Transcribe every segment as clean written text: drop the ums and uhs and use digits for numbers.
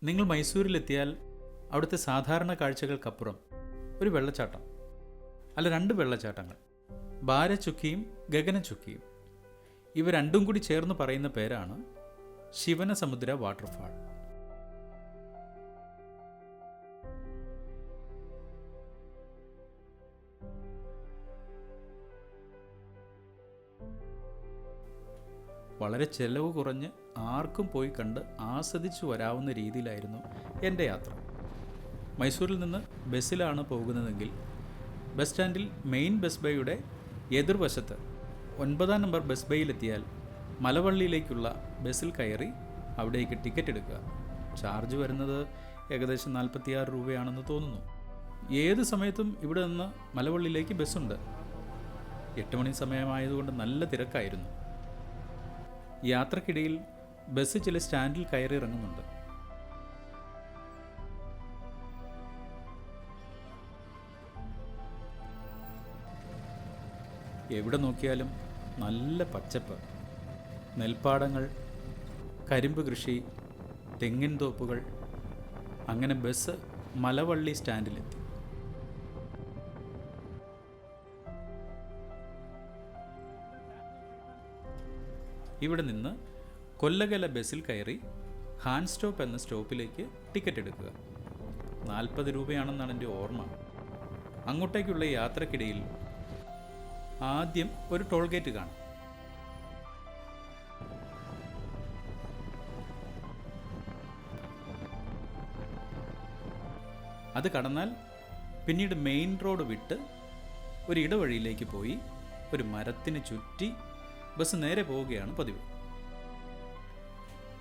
നിങ്ങൾ മൈസൂരിലെത്തിയാൽ അവിടുത്തെ സാധാരണ കാഴ്ചകൾക്കപ്പുറം ഒരു വെള്ളച്ചാട്ടം, അല്ല രണ്ട് വെള്ളച്ചാട്ടങ്ങൾ, ബാരചുക്കിയും ഗഗനചുക്കിയും. ഇവ രണ്ടും കൂടി ചേർന്ന് പറയുന്ന പേരാണ് ശിവനസമുദ്ര വാട്ടർഫാൾ. വളരെ ചെലവ് കുറഞ്ഞ് ആർക്കും പോയി കണ്ട് ആസ്വദിച്ചു വരാവുന്ന രീതിയിലായിരുന്നു എൻ്റെ യാത്ര. മൈസൂരിൽ നിന്ന് ബസ്സിലാണ് പോകുന്നതെങ്കിൽ ബസ് സ്റ്റാൻഡിൽ മെയിൻ ബസ് ബേയുടെ എതിർവശത്ത് 9-ാം നമ്പർ ബസ് ബേയിലെത്തിയാൽ മലവള്ളിയിലേക്കുള്ള ബസ്സിൽ കയറി അവിടേക്ക് ടിക്കറ്റ് എടുക്കുക. ചാർജ് വരുന്നത് ഏകദേശം 46 രൂപയാണെന്ന് തോന്നുന്നു. ഏത് സമയത്തും ഇവിടെ നിന്ന് മലവള്ളിയിലേക്ക് ബസ്സുണ്ട്. 8 മണി സമയമായതുകൊണ്ട് നല്ല തിരക്കായിരുന്നു. യാത്രക്കിടയിൽ ബസ് ചില സ്റ്റാൻഡിൽ കയറി ഇറങ്ങുന്നുണ്ട്. എവിടെ നോക്കിയാലും നല്ല പച്ചപ്പ്, നെൽപ്പാടങ്ങൾ, കരിമ്പ് കൃഷി, തെങ്ങിൻ തോപ്പുകൾ. അങ്ങനെ ബസ് മലവള്ളി സ്റ്റാൻഡിലെത്തി. ഇവിടെ നിന്ന് കൊല്ലകല ബസ്സിൽ കയറി ഹാൻ സ്റ്റോപ്പ് എന്ന സ്റ്റോപ്പിലേക്ക് ടിക്കറ്റ് എടുക്കുക. 40 രൂപയാണെന്നാണ് എൻ്റെ ഓർമ്മ. അങ്ങോട്ടേക്കുള്ള യാത്രക്കിടയിൽ ആദ്യം ഒരു ടോൾ ഗേറ്റ് കാണും. അത് കടന്നാൽ പിന്നീട് മെയിൻ റോഡ് വിട്ട് ഒരു ഇടവഴിയിലേക്ക് പോയി ഒരു മരത്തിന് ചുറ്റി ബസ് നേരെ പോവുകയാണ് പതിവ്.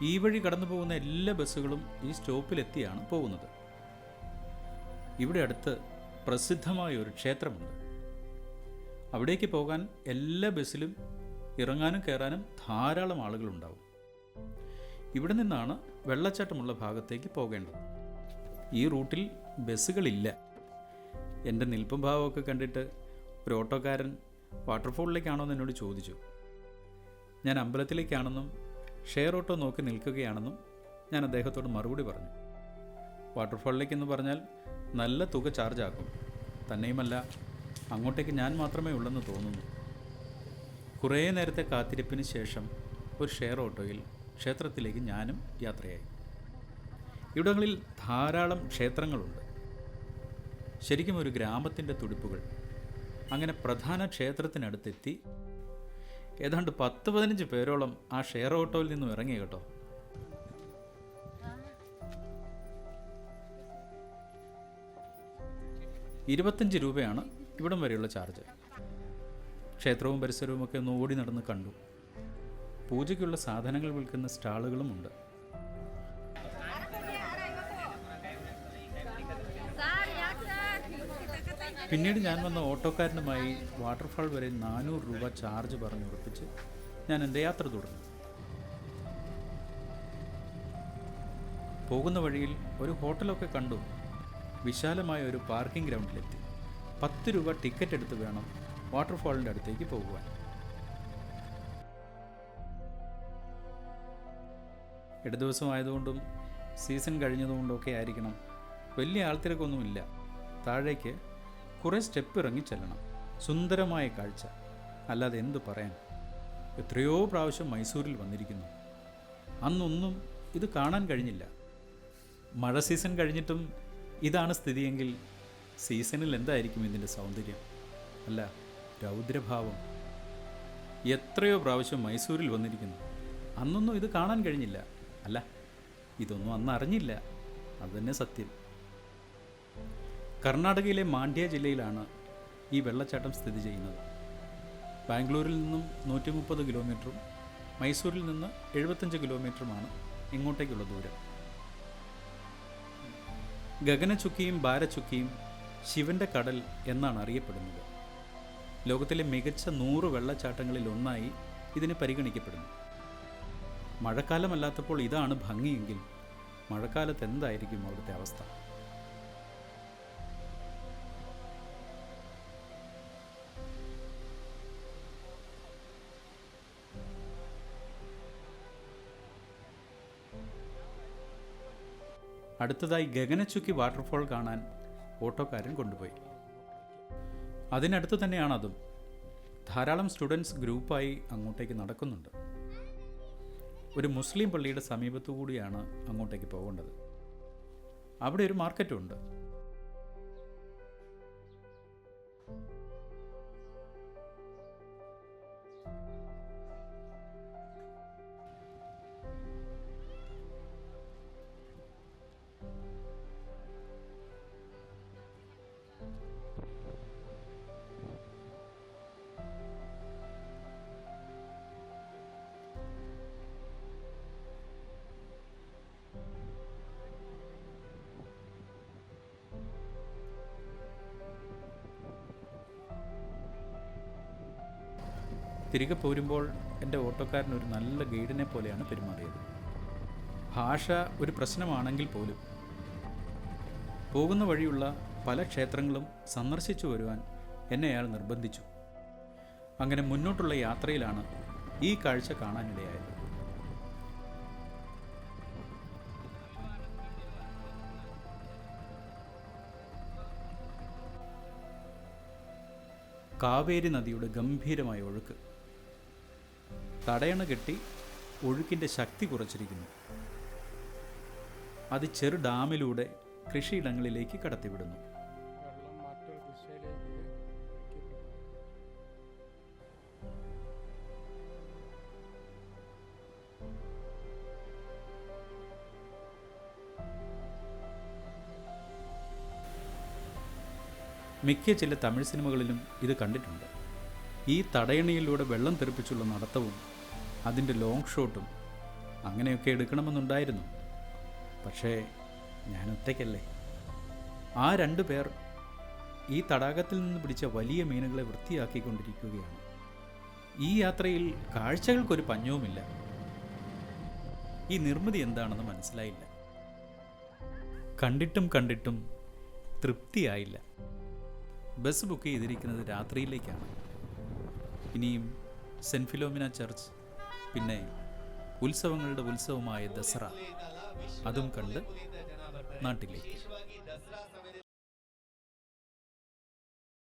ഈ വഴി കടന്നു പോകുന്ന എല്ലാ ബസ്സുകളും ഈ സ്റ്റോപ്പിലെത്തിയാണ് പോകുന്നത്. ഇവിടെ അടുത്ത് പ്രസിദ്ധമായ ഒരു ക്ഷേത്രമുണ്ട്. അവിടേക്ക് പോകാൻ എല്ലാ ബസ്സിലും ഇറങ്ങാനും കയറാനും ധാരാളം ആളുകളുണ്ടാവും. ഇവിടെ നിന്നാണ് വെള്ളച്ചാട്ടമുള്ള ഭാഗത്തേക്ക് പോകേണ്ടത്. ഈ റൂട്ടിൽ ബസ്സുകളില്ല. എൻ്റെ നിൽപ്പും ഭാവമൊക്കെ കണ്ടിട്ട് ഒരു ഓട്ടോക്കാരൻ വാട്ടർഫോളിലേക്കാണോ എന്ന് എന്നോട് ചോദിച്ചു. ഞാൻ അമ്പലത്തിലേക്കാണെന്നും ഷെയർ ഓട്ടോ നോക്കി നിൽക്കുകയാണെന്നും ഞാൻ അദ്ദേഹത്തോട് മറുപടി പറഞ്ഞു. വാട്ടർഫാളിലേക്കെന്ന് പറഞ്ഞാൽ നല്ല തുക ചാർജ് ആക്കും. തന്നെയുമല്ല, അങ്ങോട്ടേക്ക് ഞാൻ മാത്രമേ ഉള്ളെന്ന് തോന്നുന്നു. കുറേ നേരത്തെ കാത്തിരിപ്പിന് ശേഷം ഒരു ഷെയർ ഓട്ടോയിൽ ക്ഷേത്രത്തിലേക്ക് ഞാനും യാത്രയായി. ഇവിടങ്ങളിൽ ധാരാളം ക്ഷേത്രങ്ങളുണ്ട്. ശരിക്കും ഒരു ഗ്രാമത്തിൻ്റെ തുടിപ്പുകൾ. അങ്ങനെ പ്രധാന ക്ഷേത്രത്തിനടുത്തെത്തി. ഏതാണ്ട് 10-15 പേരോളം ആ ഷെയർ ഓട്ടോയിൽ നിന്നും ഇറങ്ങി കേട്ടോ. ₹25 ഇവിടം വരെയുള്ള ചാർജ്. ക്ഷേത്രവും പരിസരവും ഒക്കെ ഒന്ന് ഓടി നടന്ന് കണ്ടു. പൂജയ്ക്കുള്ള സാധനങ്ങൾ വിൽക്കുന്ന സ്റ്റാളുകളുമുണ്ട്. പിന്നീട് ഞാൻ വന്ന ഓട്ടോക്കാരനുമായി വാട്ടർഫാൾ വരെ 400 രൂപ ചാർജ് പറഞ്ഞുറപ്പിച്ച് ഞാൻ എൻ്റെ യാത്ര തുടർന്നു. പോകുന്ന വഴിയിൽ ഒരു ഹോട്ടലൊക്കെ കണ്ടു. വിശാലമായ ഒരു പാർക്കിംഗ് ഗ്രൗണ്ടിലെത്തി. 10 രൂപ ടിക്കറ്റ് എടുത്ത് വേണം വാട്ടർഫാളിൻ്റെ അടുത്തേക്ക് പോകുവാൻ. ഇടദിവസമായതുകൊണ്ടും സീസൺ കഴിഞ്ഞതുകൊണ്ടൊക്കെ ആയിരിക്കണം, വലിയ ആൾത്തിരക്കൊന്നുമില്ല. താഴേക്ക് കുറേ സ്റ്റെപ്പ് ഇറങ്ങി ചെല്ലണം. സുന്ദരമായ കാഴ്ച, അല്ലാതെ എന്തു പറയാൻ. എത്രയോ പ്രാവശ്യം മൈസൂരിൽ വന്നിരിക്കുന്നു. അന്നൊന്നും ഇത് കാണാൻ കഴിഞ്ഞില്ല. മഴ സീസൺ കഴിഞ്ഞിട്ടും ഇതാണ് സ്ഥിതിയെങ്കിൽ സീസണിൽ എന്തായിരിക്കും ഇതിൻ്റെ സൗന്ദര്യം? അല്ല, രൗദ്രഭാവം. എത്രയോ പ്രാവശ്യം മൈസൂരിൽ വന്നിരിക്കുന്നു. അന്നൊന്നും ഇത് കാണാൻ കഴിഞ്ഞില്ല. അല്ല, ഇതൊന്നും അന്ന് അറിഞ്ഞില്ല. അതുതന്നെ സത്യം. കർണാടകയിലെ മാണ്ഡ്യ ജില്ലയിലാണ് ഈ വെള്ളച്ചാട്ടം സ്ഥിതി ചെയ്യുന്നത്. ബാംഗ്ലൂരിൽ നിന്നും 130 കിലോമീറ്ററും മൈസൂരിൽ നിന്ന് 75 കിലോമീറ്ററുമാണ് ഇങ്ങോട്ടേക്കുള്ള ദൂരം. ഗഗനചുക്കിയും ബാരചുക്കിയും ശിവൻ്റെ കടൽ എന്നാണ് അറിയപ്പെടുന്നത്. ലോകത്തിലെ മികച്ച 100 വെള്ളച്ചാട്ടങ്ങളിൽ ഒന്നായി ഇതിനെ പരിഗണിക്കപ്പെടുന്നു. മഴക്കാലമല്ലാത്തപ്പോൾ ഇതാണ് ഭംഗിയെങ്കിൽ മഴക്കാലത്ത് എന്തായിരിക്കും അവിടുത്തെ അവസ്ഥ? അടുത്തതായി ഗഗനചുക്കി വാട്ടർഫോൾ കാണാൻ ഓട്ടോക്കാരൻ കൊണ്ടുപോയി. അതിനടുത്ത് തന്നെയാണതും. ധാരാളം സ്റ്റുഡൻസ് ഗ്രൂപ്പായി അങ്ങോട്ടേക്ക് നടക്കുന്നുണ്ട്. ഒരു മുസ്ലിം പള്ളിയുടെ സമീപത്തു കൂടിയാണ് അങ്ങോട്ടേക്ക് പോകേണ്ടത്. അവിടെ ഒരു മാർക്കറ്റുണ്ട്. തിരികെ പോരുമ്പോൾ എൻ്റെ ഓട്ടോക്കാരൻ ഒരു നല്ല ഗൈഡിനെ പോലെയാണ് പെരുമാറിയത്. ഭാഷ ഒരു പ്രശ്നമാണെങ്കിൽ പോലും പോകുന്ന വഴിയുള്ള പല ക്ഷേത്രങ്ങളും സന്ദർശിച്ചു വരുവാൻ എന്നെ അയാൾ നിർബന്ധിച്ചു. അങ്ങനെ മുന്നോട്ടുള്ള യാത്രയിലാണ് ഈ കാഴ്ച കാണാനിടയായത്. കാവേരി നദിയുടെ ഗംഭീരമായ ഒഴുക്ക് തടയണ കെട്ടി ഒഴുക്കിൻ്റെ ശക്തി കുറച്ചിരിക്കുന്നു. അത് ചെറു ഡാമിലൂടെ കൃഷിയിടങ്ങളിലേക്ക് കടത്തിവിടുന്നു. മിക്ക ചില തമിഴ് സിനിമകളിലും ഇത് കണ്ടിട്ടുണ്ട്. ഈ തടയണയിലൂടെ വെള്ളം തെറിപ്പിച്ചുള്ള നടത്തവും അതിൻ്റെ ലോങ് ഷോട്ടും അങ്ങനെയൊക്കെ എടുക്കണമെന്നുണ്ടായിരുന്നു. പക്ഷേ ഞാൻ ഒറ്റയ്ക്കല്ലേ. ആ 2 പേർ ഈ തടാകത്തിൽ നിന്ന് പിടിച്ച വലിയ മീനുകളെ വൃത്തിയാക്കിക്കൊണ്ടിരിക്കുകയാണ്. ഈ യാത്രയിൽ കാഴ്ചകൾക്കൊരു പഞ്ഞവുമില്ല. ഈ നിർമ്മിതി എന്താണെന്ന് മനസ്സിലായില്ല. കണ്ടിട്ടും തൃപ്തിയായില്ല. ബസ് ബുക്ക് ചെയ്തിരിക്കുന്നത് രാത്രിയിലേക്കാണ്. ഇനിയും സെൻറ്റ് ഫിലോമിന ചർച്ച്, പിന്നെ ഉത്സവങ്ങളുടെ ഉത്സവമായ ദസറ, അതും കണ്ട് നാട്ടിലേക്ക്.